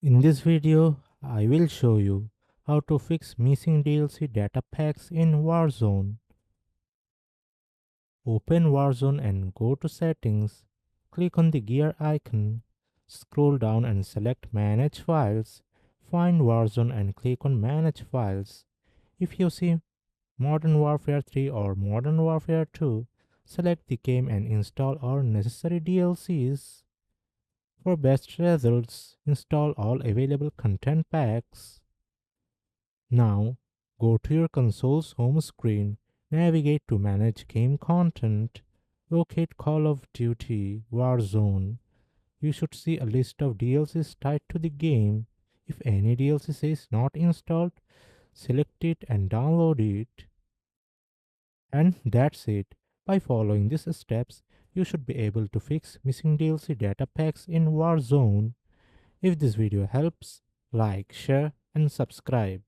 In this video, I will show you how to fix missing DLC data packs in Warzone. Open Warzone and go to Settings. Click on the gear icon. Scroll down and select Manage Files. Find Warzone and click on Manage Files. If you see Modern Warfare 3 or Modern Warfare 2, select the game and install all necessary DLCs. For best results, install all available content packs. Now, go to your console's home screen, navigate to Manage Game Content, locate Call of Duty Warzone. You should see a list of DLCs tied to the game. If any DLC says not installed, select it and download it. And that's it. By following these steps, you should be able to fix missing DLC data packs in Warzone. If this video helps, like, share, and subscribe.